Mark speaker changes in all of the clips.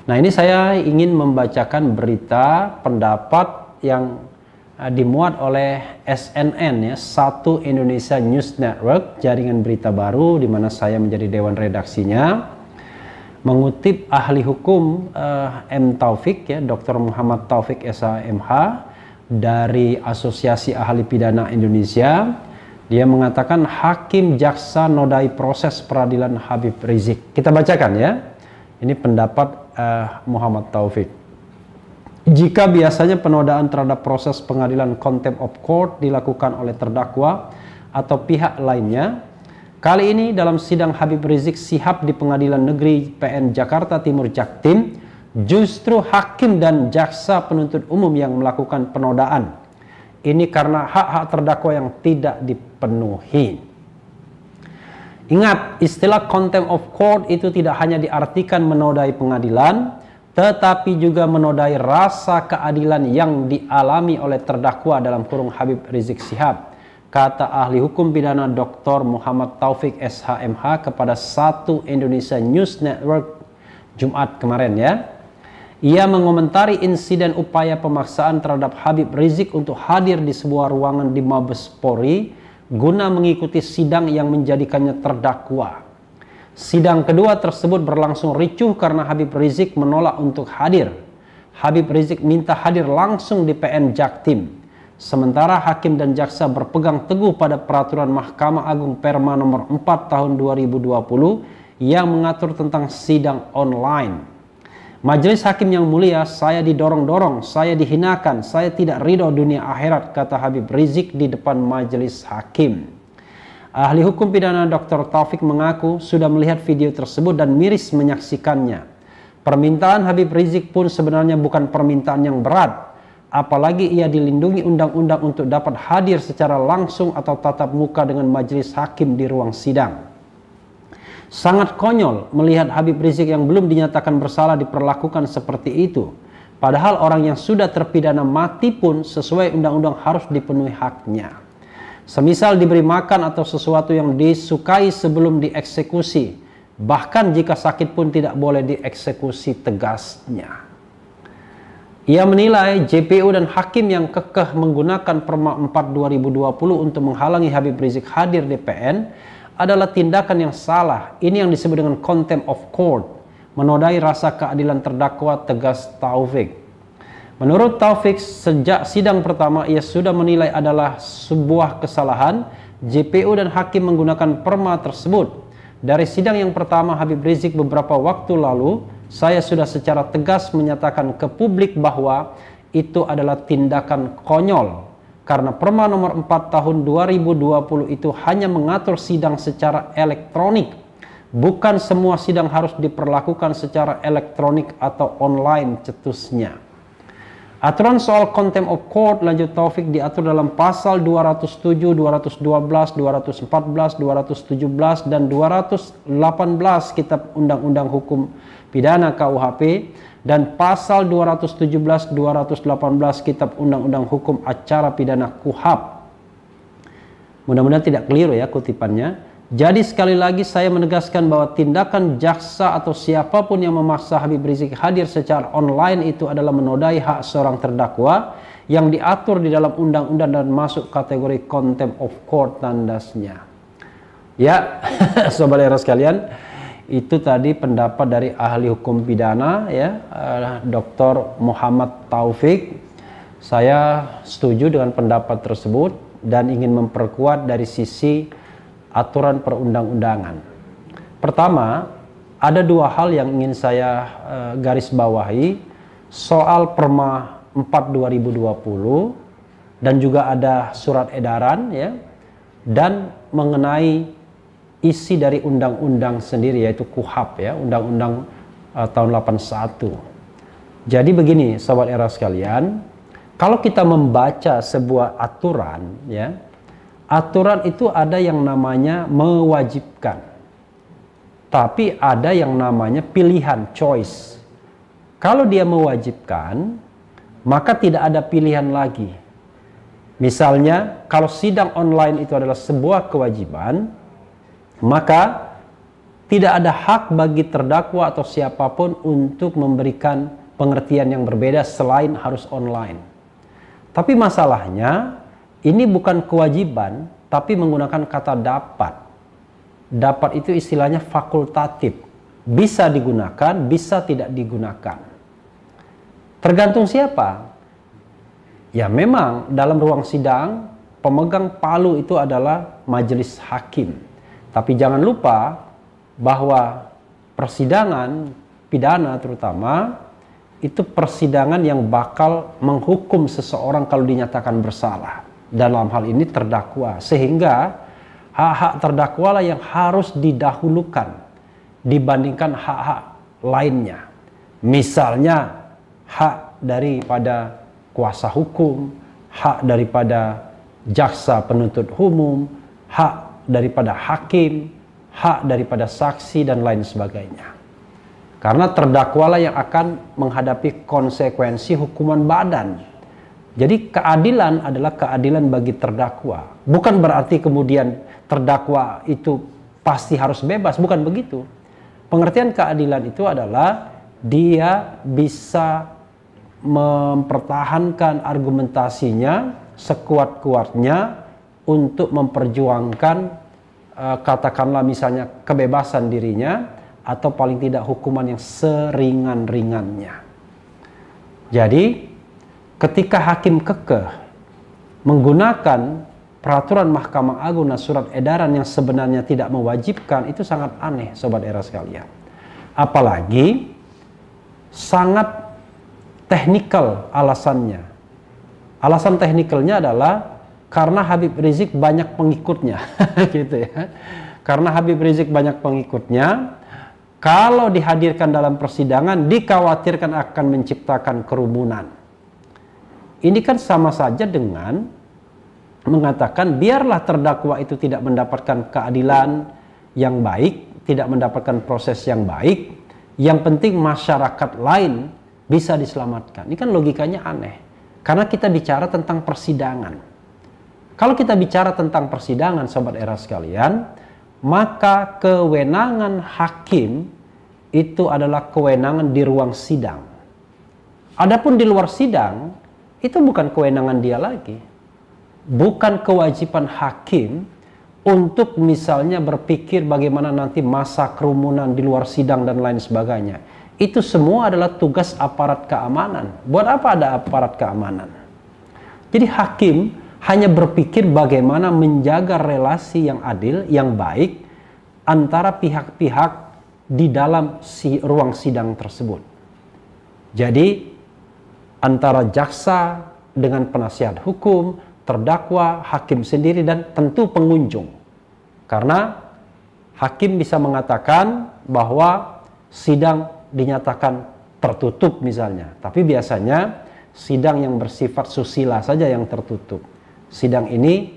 Speaker 1: Nah, ini saya ingin membacakan berita pendapat yang dimuat oleh SNN ya, Satu Indonesia News Network, jaringan berita baru di mana saya menjadi dewan redaksinya, mengutip ahli hukum M. Taufik ya, Dr. Muhammad Taufik SH.MH dari Asosiasi Ahli Pidana Indonesia. Dia mengatakan hakim jaksa nodai proses peradilan Habib Rizik. Kita bacakan ya. Ini pendapat Muhammad Taufik. Jika biasanya penodaan terhadap proses pengadilan contempt of court dilakukan oleh terdakwa atau pihak lainnya, kali ini dalam sidang Habib Rizik Syihab di Pengadilan Negeri PN Jakarta Timur Jaktim, justru hakim dan jaksa penuntut umum yang melakukan penodaan. Ini karena hak-hak terdakwa yang tidak dipenuhi. Ingat, istilah contempt of court itu tidak hanya diartikan menodai pengadilan, tetapi juga menodai rasa keadilan yang dialami oleh terdakwa dalam kurung Habib Rizik Syihab, kata ahli hukum pidana Dr. Muhammad Taufik SH.MH kepada Satu Indonesia News Network Jumat kemarin ya. Ia mengomentari insiden upaya pemaksaan terhadap Habib Rizik untuk hadir di sebuah ruangan di Mabes Polri guna mengikuti sidang yang menjadikannya terdakwa. Sidang kedua tersebut berlangsung ricuh karena Habib Rizik menolak untuk hadir. Habib Rizik minta hadir langsung di PN Jaktim. Sementara hakim dan jaksa berpegang teguh pada peraturan Mahkamah Agung Perma nomor 4 tahun 2020 yang mengatur tentang sidang online. Majelis hakim yang mulia, saya didorong-dorong, saya dihinakan, saya tidak ridho dunia akhirat, kata Habib Rizik di depan majelis hakim. Ahli hukum pidana Dr. Taufik mengaku sudah melihat video tersebut dan miris menyaksikannya. Permintaan Habib Rizik pun sebenarnya bukan permintaan yang berat, apalagi ia dilindungi undang-undang untuk dapat hadir secara langsung atau tatap muka dengan majelis hakim di ruang sidang. Sangat konyol melihat Habib Rizik yang belum dinyatakan bersalah diperlakukan seperti itu. Padahal orang yang sudah terpidana mati pun sesuai undang-undang harus dipenuhi haknya. Semisal diberi makan atau sesuatu yang disukai sebelum dieksekusi, bahkan jika sakit pun tidak boleh dieksekusi, tegasnya. Ia menilai JPU dan hakim yang kekeh menggunakan Perma 4 2020 untuk menghalangi Habib Rizik hadir di PN adalah tindakan yang salah. Ini yang disebut dengan contempt of court, menodai rasa keadilan terdakwa, tegas Taufik. Menurut Taufik, sejak sidang pertama ia sudah menilai adalah sebuah kesalahan JPU dan hakim menggunakan perma tersebut. Dari sidang yang pertama Habib Rizik beberapa waktu lalu, saya sudah secara tegas menyatakan ke publik bahwa itu adalah tindakan konyol. Karena perma nomor 4 tahun 2020 itu hanya mengatur sidang secara elektronik. Bukan semua sidang harus diperlakukan secara elektronik atau online, cetusnya. Aturan soal contempt of court, lanjut Taufik, diatur dalam pasal 207, 212, 214, 217, dan 218 Kitab Undang-Undang Hukum Pidana KUHP, dan pasal 217, 218 Kitab Undang-Undang Hukum Acara Pidana KUHAP. Mudah-mudahan tidak keliru ya kutipannya. Jadi sekali lagi saya menegaskan bahwa tindakan jaksa atau siapapun yang memaksa Habib Rizik hadir secara online itu adalah menodai hak seorang terdakwa yang diatur di dalam undang-undang dan masuk kategori contempt of court, tandasnya. Ya, sobat era sekalian, itu tadi pendapat dari ahli hukum pidana ya, Dr. Muhammad Taufik. Saya setuju dengan pendapat tersebut dan ingin memperkuat dari sisi aturan perundang-undangan. Pertama, ada dua hal yang ingin saya garis bawahi soal Perma 4 2020 dan juga ada surat edaran ya, dan mengenai isi dari undang-undang sendiri yaitu KUHAP ya, undang-undang tahun 81. Jadi begini sobat era sekalian, kalau kita membaca sebuah aturan ya, aturan itu ada yang namanya mewajibkan, tapi ada yang namanya pilihan, choice. Kalau dia mewajibkan, maka tidak ada pilihan lagi. Misalnya, kalau sidang online itu adalah sebuah kewajiban, maka tidak ada hak bagi terdakwa atau siapapun untuk memberikan pengertian yang berbeda selain harus online. Tapi masalahnya ini bukan kewajiban, tapi menggunakan kata dapat. Dapat itu istilahnya fakultatif. Bisa digunakan, bisa tidak digunakan. Tergantung siapa. Ya memang dalam ruang sidang pemegang palu itu adalah majelis hakim. Tapi jangan lupa bahwa persidangan pidana terutama itu persidangan yang bakal menghukum seseorang kalau dinyatakan bersalah. Dalam hal ini terdakwa. Sehingga hak-hak terdakwa lah yang harus didahulukan dibandingkan hak-hak lainnya. Misalnya hak daripada kuasa hukum, hak daripada jaksa penuntut umum, hak daripada hakim, hak daripada saksi dan lain sebagainya. Karena terdakwalah yang akan menghadapi konsekuensi hukuman badan. Jadi keadilan adalah keadilan bagi terdakwa. Bukan berarti kemudian terdakwa itu pasti harus bebas, bukan begitu. Pengertian keadilan itu adalah dia bisa mempertahankan argumentasinya sekuat-kuatnya untuk memperjuangkan katakanlah misalnya kebebasan dirinya atau paling tidak hukuman yang seringan-ringannya. Jadi ketika hakim kekeh menggunakan peraturan Mahkamah Agung dan surat edaran yang sebenarnya tidak mewajibkan, itu sangat aneh sobat era sekalian. Apalagi sangat teknikal alasannya. Alasan teknikalnya adalah karena Habib Rizik banyak pengikutnya, gitu ya. Karena Habib Rizik banyak pengikutnya, kalau dihadirkan dalam persidangan dikhawatirkan akan menciptakan kerumunan. Ini kan sama saja dengan mengatakan biarlah terdakwa itu tidak mendapatkan keadilan yang baik, tidak mendapatkan proses yang baik, yang penting masyarakat lain bisa diselamatkan. Ini kan logikanya aneh. Karena kita bicara tentang persidangan. Kalau kita bicara tentang persidangan, sobat era sekalian, maka kewenangan hakim itu adalah kewenangan di ruang sidang. Adapun di luar sidang, itu bukan kewenangan dia lagi. Bukan kewajiban hakim untuk misalnya berpikir bagaimana nanti masa kerumunan di luar sidang dan lain sebagainya. Itu semua adalah tugas aparat keamanan. Buat apa ada aparat keamanan? Jadi hakim hanya berpikir bagaimana menjaga relasi yang adil, yang baik antara pihak-pihak di dalam ruang sidang tersebut. Jadi antara jaksa dengan penasihat hukum, terdakwa, hakim sendiri, dan tentu pengunjung. Karena hakim bisa mengatakan bahwa sidang dinyatakan tertutup misalnya, tapi biasanya sidang yang bersifat susila saja yang tertutup. Sidang ini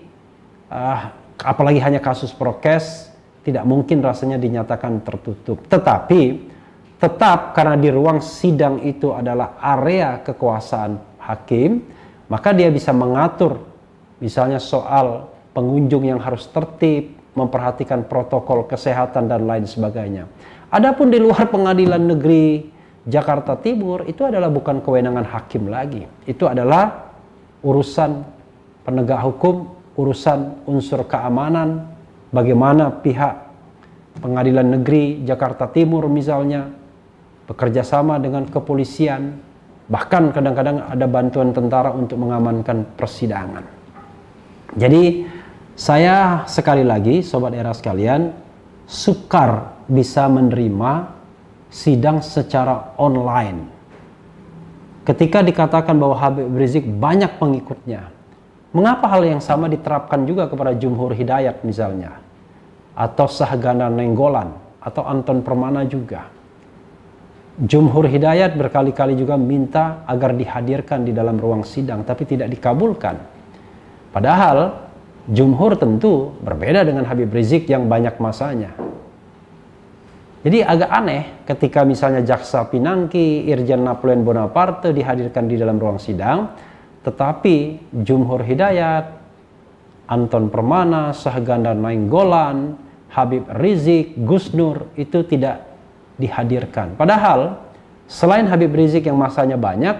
Speaker 1: apalagi hanya kasus prokes, tidak mungkin rasanya dinyatakan tertutup. Tetapi tetap karena di ruang sidang itu adalah area kekuasaan hakim, maka dia bisa mengatur misalnya soal pengunjung yang harus tertib, memperhatikan protokol kesehatan dan lain sebagainya. Adapun di luar Pengadilan Negeri Jakarta Timur, itu adalah bukan kewenangan hakim lagi. Itu adalah urusan penegak hukum, urusan unsur keamanan, bagaimana pihak Pengadilan Negeri Jakarta Timur misalnya bekerja sama dengan kepolisian, bahkan kadang-kadang ada bantuan tentara untuk mengamankan persidangan. Jadi saya sekali lagi sobat era sekalian sukar bisa menerima sidang secara online. Ketika dikatakan bahwa Habib Rizik banyak pengikutnya, mengapa hal yang sama diterapkan juga kepada Jumhur Hidayat misalnya, atau Sahganda Nenggolan, atau Anton Permana juga. Jumhur Hidayat berkali-kali juga minta agar dihadirkan di dalam ruang sidang, tapi tidak dikabulkan. Padahal Jumhur tentu berbeda dengan Habib Rizik yang banyak masanya. Jadi agak aneh ketika misalnya Jaksa Pinangki, Irjen Napoleon Bonaparte dihadirkan di dalam ruang sidang, tetapi Jumhur Hidayat, Anton Permana, Sahganda Nainggolan, Habib Rizik, Gus Nur itu tidak dihadirkan. Padahal selain Habib Rizik yang masanya banyak,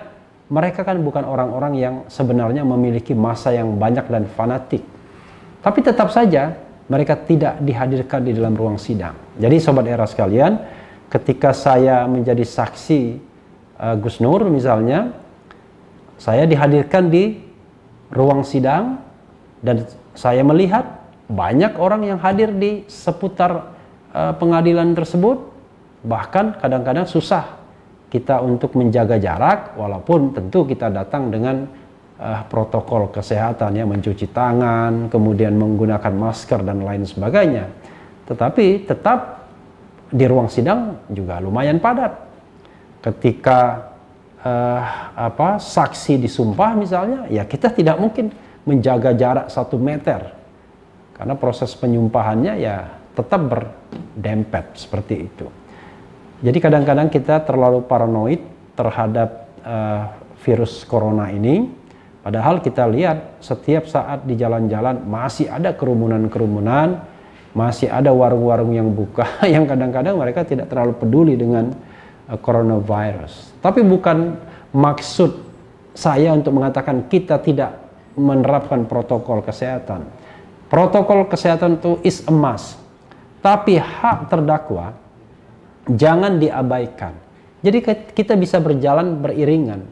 Speaker 1: mereka kan bukan orang-orang yang sebenarnya memiliki massa yang banyak dan fanatik. Tapi tetap saja mereka tidak dihadirkan di dalam ruang sidang. Jadi Sobat Era sekalian, ketika saya menjadi saksi Gus Nur misalnya, saya dihadirkan di ruang sidang dan saya melihat banyak orang yang hadir di seputar pengadilan tersebut. Bahkan kadang-kadang susah kita untuk menjaga jarak, walaupun tentu kita datang dengan protokol kesehatan, ya, mencuci tangan, kemudian menggunakan masker dan lain sebagainya. Tetapi tetap di ruang sidang juga lumayan padat. Ketika saksi disumpah misalnya, ya kita tidak mungkin menjaga jarak 1 meter. Karena proses penyumpahannya ya tetap berdempet seperti itu. Jadi kadang-kadang kita terlalu paranoid terhadap virus corona ini. Padahal kita lihat setiap saat di jalan-jalan masih ada kerumunan-kerumunan, masih ada warung-warung yang buka, yang kadang-kadang mereka tidak terlalu peduli dengan coronavirus. Tapi bukan maksud saya untuk mengatakan kita tidak menerapkan protokol kesehatan. Protokol kesehatan itu is a must. Tapi hak terdakwa jangan diabaikan. Jadi kita bisa berjalan beriringan.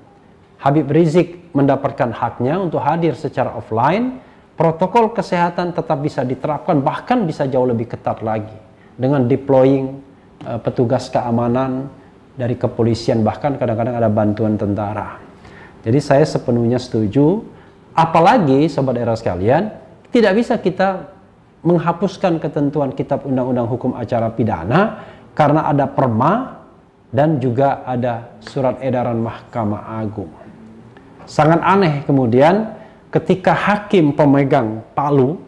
Speaker 1: Habib Rizik mendapatkan haknya untuk hadir secara offline. Protokol kesehatan tetap bisa diterapkan, bahkan bisa jauh lebih ketat lagi. Dengan deploying petugas keamanan dari kepolisian, bahkan kadang-kadang ada bantuan tentara. Jadi saya sepenuhnya setuju. Apalagi Sobat Era sekalian, tidak bisa kita menghapuskan ketentuan Kitab Undang-Undang Hukum Acara Pidana karena ada perma dan juga ada surat edaran Mahkamah Agung. Sangat aneh kemudian ketika hakim pemegang palu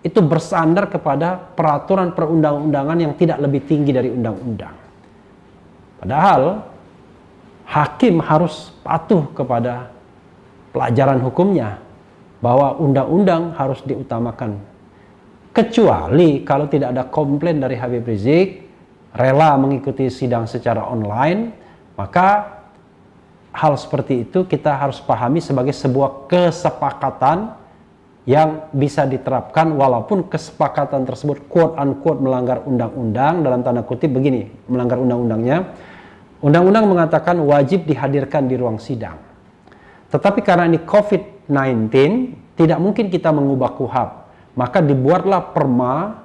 Speaker 1: itu bersandar kepada peraturan perundang-undangan yang tidak lebih tinggi dari undang-undang. Padahal hakim harus patuh kepada pelajaran hukumnya, bahwa undang-undang harus diutamakan. Kecuali kalau tidak ada komplain dari Habib Rizik, rela mengikuti sidang secara online, maka hal seperti itu kita harus pahami sebagai sebuah kesepakatan yang bisa diterapkan, walaupun kesepakatan tersebut quote unquote melanggar undang-undang, dalam tanda kutip begini, melanggar undang-undangnya. Undang-undang mengatakan wajib dihadirkan di ruang sidang. Tetapi karena ini COVID-19, tidak mungkin kita mengubah KUHAP. Maka dibuatlah Perma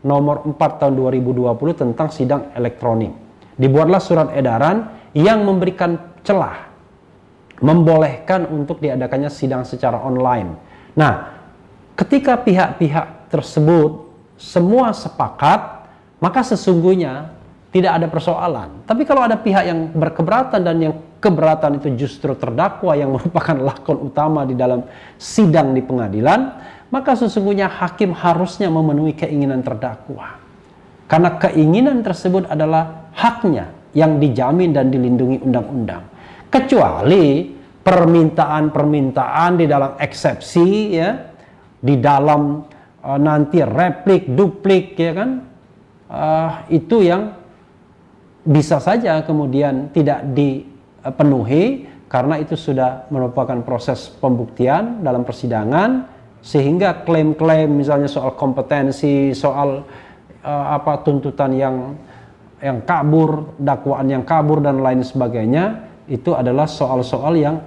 Speaker 1: nomor 4 tahun 2020 tentang sidang elektronik. Dibuatlah surat edaran yang memberikan celah, membolehkan untuk diadakannya sidang secara online. Nah, ketika pihak-pihak tersebut semua sepakat, maka sesungguhnya tidak ada persoalan. Tapi kalau ada pihak yang berkeberatan dan yang keberatan itu justru terdakwa yang merupakan lakon utama di dalam sidang di pengadilan, maka sesungguhnya hakim harusnya memenuhi keinginan terdakwa. Karena keinginan tersebut adalah haknya yang dijamin dan dilindungi undang-undang. Kecuali permintaan-permintaan di dalam eksepsi, ya, di dalam nanti replik, duplik, ya kan, itu yang bisa saja kemudian tidak dipenuhi karena itu sudah merupakan proses pembuktian dalam persidangan, sehingga klaim-klaim misalnya soal kompetensi, soal tuntutan yang kabur, dakwaan yang kabur dan lain sebagainya, itu adalah soal-soal yang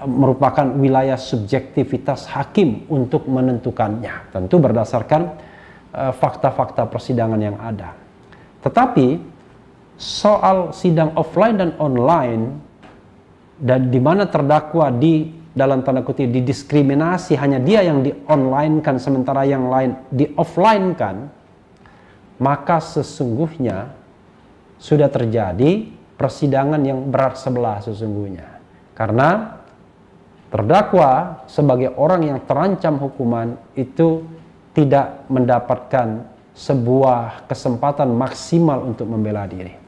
Speaker 1: merupakan wilayah subjektivitas hakim untuk menentukannya, tentu berdasarkan fakta-fakta persidangan yang ada. Tetapi soal sidang offline dan online, dan di mana terdakwa di dalam tanda kutip didiskriminasi, hanya dia yang di online kan sementara yang lain di offline kan, maka sesungguhnya sudah terjadi persidangan yang berat sebelah sesungguhnya. Karena terdakwa sebagai orang yang terancam hukuman itu tidak mendapatkan sebuah kesempatan maksimal untuk membela diri.